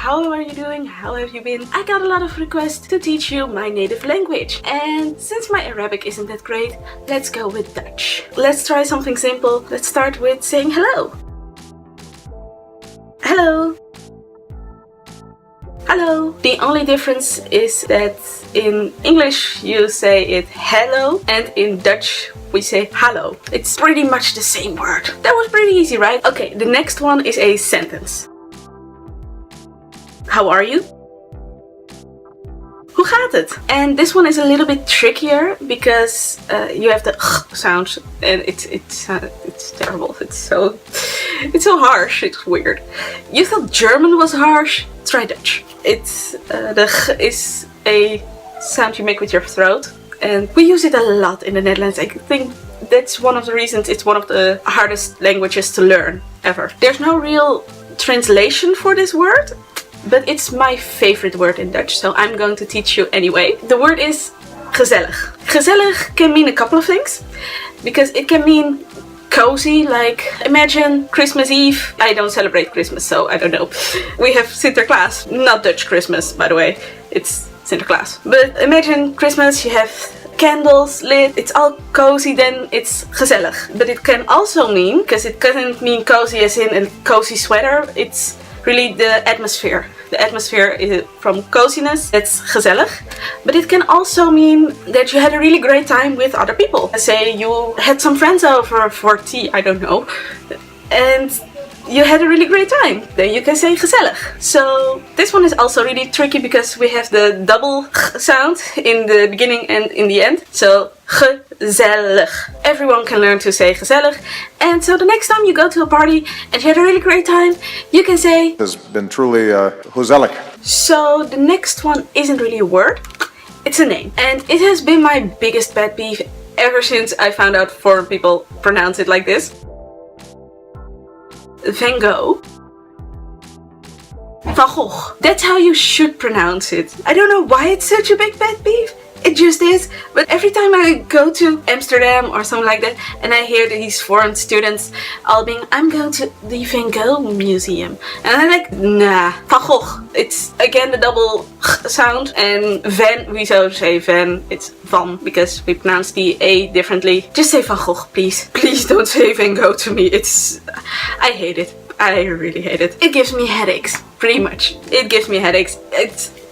how are you doing? How have you been? I got a lot of requests to teach you my native language. And since my Arabic isn't that great, let's go with Dutch. Let's try something simple. Let's start with saying hello. Hello. Hello. The only difference is that in English you say it hello and in Dutch we say hallo. It's pretty much the same word. That was pretty easy, right? Okay, the next one is a sentence. How are you? Hoe gaat het? And this one is a little bit trickier because you have the sound and it's terrible. It's so harsh. It's weird. You thought German was harsh? Try Dutch. It's the is a sound you make with your throat, and we use it a lot in the Netherlands. I think that's one of the reasons it's one of the hardest languages to learn ever. There's no real translation for this word, but it's my favorite word in Dutch, so I'm going to teach you anyway. The word is gezellig. Gezellig can mean a couple of things, because it can mean cozy, like imagine Christmas Eve. I don't celebrate Christmas, so I don't know. We have Sinterklaas, not Dutch Christmas, by the way. It's Sinterklaas. But imagine Christmas, you have candles lit, it's all cozy, then it's gezellig. But it can also mean, because it doesn't mean cozy as in a cozy sweater, it's really the atmosphere. The atmosphere is from coziness, that's gezellig. But it can also mean that you had a really great time with other people. Say you had some friends over for tea, I don't know, and you had a really great time. Then you can say gezellig. So this one is also really tricky because we have the double sound in the beginning and in the end. So gezellig. Everyone can learn to say gezellig. And so the next time you go to a party and you had a really great time, you can say It has been truly gezellig. So the next one isn't really a word, it's a name. And it has been my biggest pet peeve ever since I found out foreign people pronounce it like this. Van Gogh. Van Gogh. That's how you should pronounce it. I don't know why it's such a big pet peeve. It just is. But every time I go to Amsterdam or something like that and I hear these foreign students all being, I'm going to the Van Gogh museum. And I'm like, nah, Van Gogh. It's again the double sound, and Van, we so say Van, it's Van because we pronounce the A differently. Just say Van Gogh, please. Please don't say Van Gogh to me. I hate it. I really hate it. It gives me headaches, pretty much. It gives me headaches.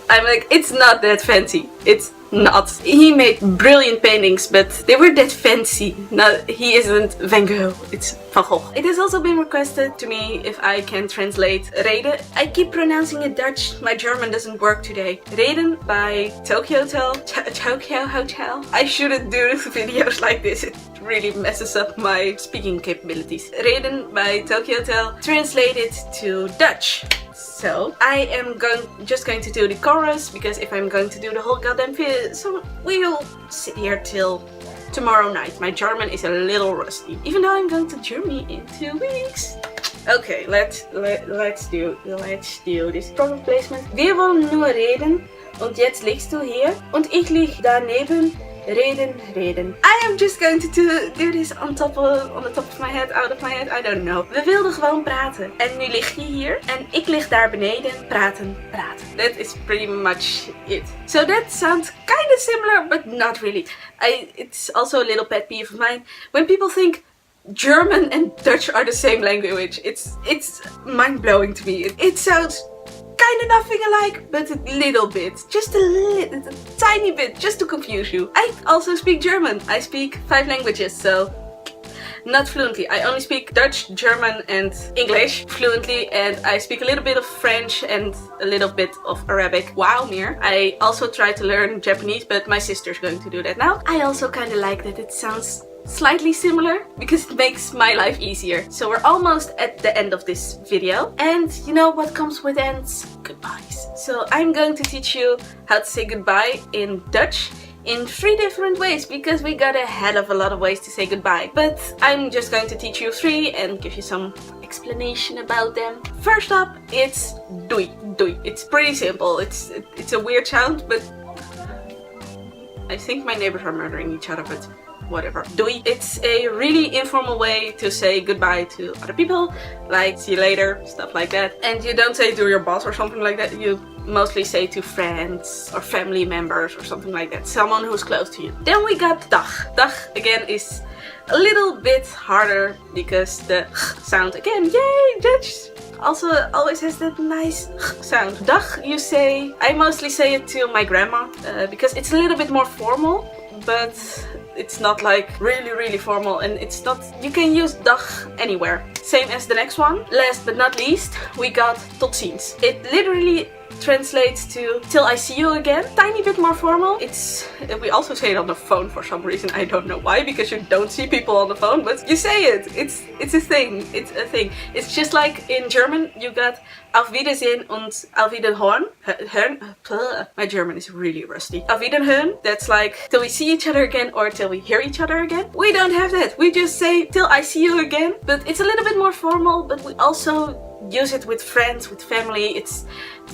I'm like, it's not that fancy. It's not. He made brilliant paintings, but they were that fancy. No, he isn't Van Gogh, it's Van Gogh. It has also been requested to me if I can translate Reden. I keep pronouncing it Dutch, my German doesn't work today. Reden by Tokyo Hotel. Tokyo Hotel. I shouldn't do videos like this, it really messes up my speaking capabilities. Reden by Tokyo Hotel. Translated to Dutch. So I am just going to do the chorus, because if I'm going to do the whole goddamn video, so we will sit here till tomorrow night. My German is a little rusty, even though I'm going to Germany in 2 weeks. Okay, let's do this. Product placement. Wir wollen nur reden und jetzt liegst du hier und ich lieg daneben. Reden. I am just going to do this on the top of my head, out of my head, I don't know. We wilden gewoon praten. En nu lig je hier en ik lig daar beneden. Praten. That is pretty much it. So that sounds kind of similar, but not really. It's also a little pet peeve of mine. When people think German and Dutch are the same language, it's mind-blowing to me. It sounds kind of nothing alike, but a little bit. Just a tiny bit, just to confuse you. I also speak German. I speak 5 languages, so not fluently. I only speak Dutch, German and English fluently, and I speak a little bit of French and a little bit of Arabic. Wow, Mir. I also try to learn Japanese, but my sister's going to do that now. I also kind of like that it sounds slightly similar because it makes my life easier. So we're almost at the end of this video, and you know what comes with ends? Goodbyes. So I'm going to teach you how to say goodbye in Dutch in 3 different ways, because we got a hell of a lot of ways to say goodbye. But I'm just going to teach you 3 and give you some explanation about them. First up, it's doei. It's pretty simple. It's a weird sound, but I think my neighbors are murdering each other, but whatever. Doei. It's a really informal way to say goodbye to other people, like see you later, stuff like that. And you don't say to your boss or something like that. You mostly say to friends or family members or something like that. Someone who's close to you. Then we got dag. Dag again is a little bit harder because the sound again, yay, Dutch also always has that nice sound. Dag, you say, I mostly say it to my grandma because it's a little bit more formal, but it's not like really formal, and it's not, you can use dag anywhere. Same as the next one. Last but not least, we got tot ziens. It literally translates to till I see you again. Tiny bit more formal. We also say it on the phone for some reason. I don't know why, because you don't see people on the phone, but you say it. It's a thing. It's a thing. It's just like in German you got Auf Wiedersehen und Auf Wiederhören. My German is really rusty. Auf Wiederhören, that's like till we see each other again or till we hear each other again. We don't have that. We just say till I see you again, but it's a little bit more formal, but we also use it with friends, with family.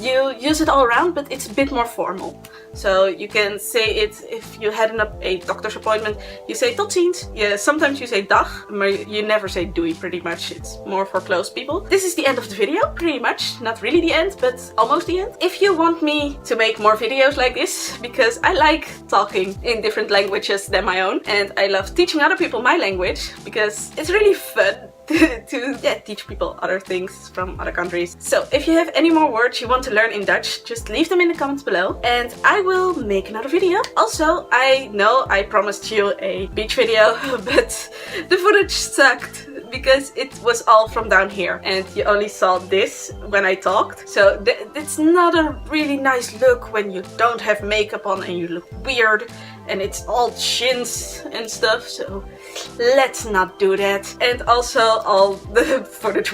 You use it all around, but it's a bit more formal. So you can say it if you had a doctor's appointment. You say tot ziens. Yeah, sometimes you say dag, but you never say doei pretty much. It's more for close people. This is the end of the video, pretty much. Not really the end, but almost the end. If you want me to make more videos like this, because I like talking in different languages than my own, and I love teaching other people my language, because it's really fun to teach people other things from other countries. So if you have any more words you want to learn in Dutch, just leave them in the comments below and I will make another video. Also, I know I promised you a beach video, but the footage sucked because it was all from down here and you only saw this when I talked. So it's not a really nice look when you don't have makeup on and you look weird and it's all chins and stuff, so let's not do that. And also all the footage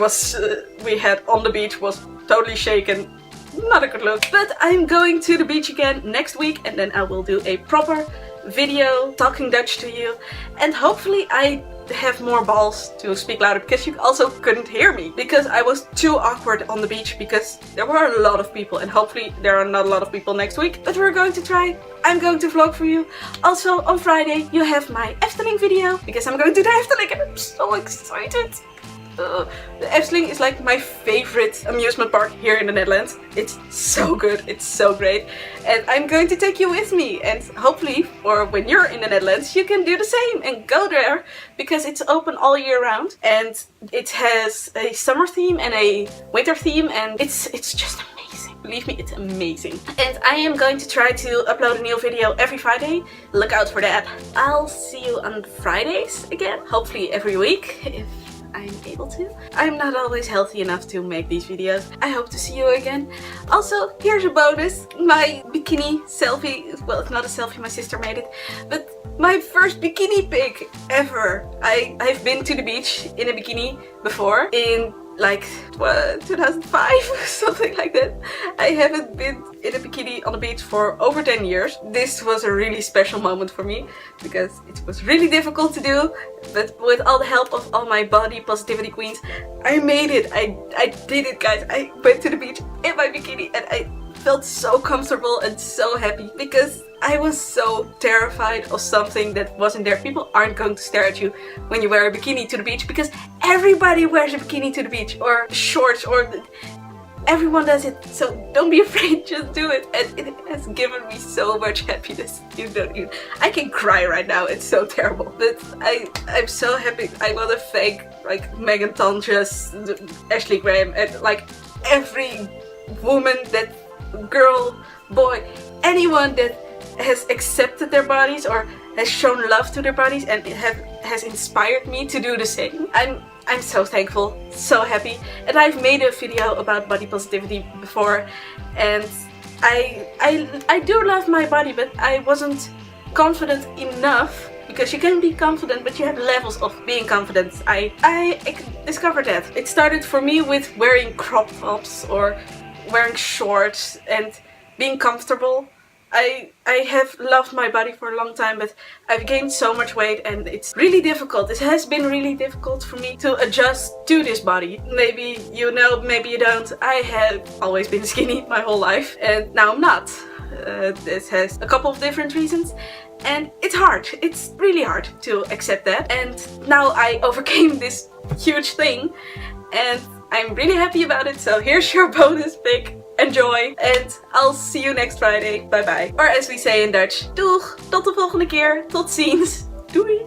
we had on the beach was totally shaken. Not a good look. But I'm going to the beach again next week and then I will do a proper video talking Dutch to you, and hopefully I have more balls to speak louder, because you also couldn't hear me because I was too awkward on the beach because there were a lot of people, and hopefully there are not a lot of people next week, but we're going to try. I'm going to vlog for you. Also on Friday you have my Efteling video because I'm going to the Efteling and I'm so excited. The Efteling is like my favorite amusement park here in the Netherlands. It's so good, it's so great, and I'm going to take you with me, and hopefully, or when you're in the Netherlands, you can do the same and go there because it's open all year round and it has a summer theme and a winter theme, and it's just amazing. Believe me, it's amazing. And I am going to try to upload a new video every Friday. Look out for that. I'll see you on Fridays again, hopefully every week if I'm able to. I'm not always healthy enough to make these videos. I hope to see you again. Also, here's a bonus. My bikini selfie. Well, it's not a selfie, my sister made it. But my first bikini pic ever. I've been to the beach in a bikini before in like 2005, something like that. I haven't been in a bikini on the beach for over 10 years. This was a really special moment for me because it was really difficult to do, but with all the help of all my body positivity queens, I made it. I did it, guys. I went to the beach in my bikini and I felt so comfortable and so happy because I was so terrified of something that wasn't there. People aren't going to stare at you when you wear a bikini to the beach because everybody wears a bikini to the beach, or shorts, or everyone does it. So don't be afraid, just do it. And it has given me so much happiness. You don't even, I can cry right now, it's so terrible. But I'm so happy. I want to thank like Megan Tonjes, Ashley Graham, and like every woman, that girl, boy, anyone that has accepted their bodies or has shown love to their bodies and has inspired me to do the same. I'm so thankful, so happy. And I've made a video about body positivity before, and I do love my body, but I wasn't confident enough, because you can be confident but you have levels of being confident. I discovered that. It started for me with wearing crop tops or wearing shorts and being comfortable. I have loved my body for a long time, but I've gained so much weight and it's really difficult. It has been really difficult for me to adjust to this body. Maybe you know, maybe you don't. I have always been skinny my whole life and now I'm not. This has a couple of different reasons, And it's hard. It's really hard to accept that. And now I overcame this huge thing. And I'm really happy about it. So here's your bonus pick. Enjoy. And I'll see you next Friday. Bye bye. Or as we say in Dutch. Doeg. Tot de volgende keer. Tot ziens. Doei.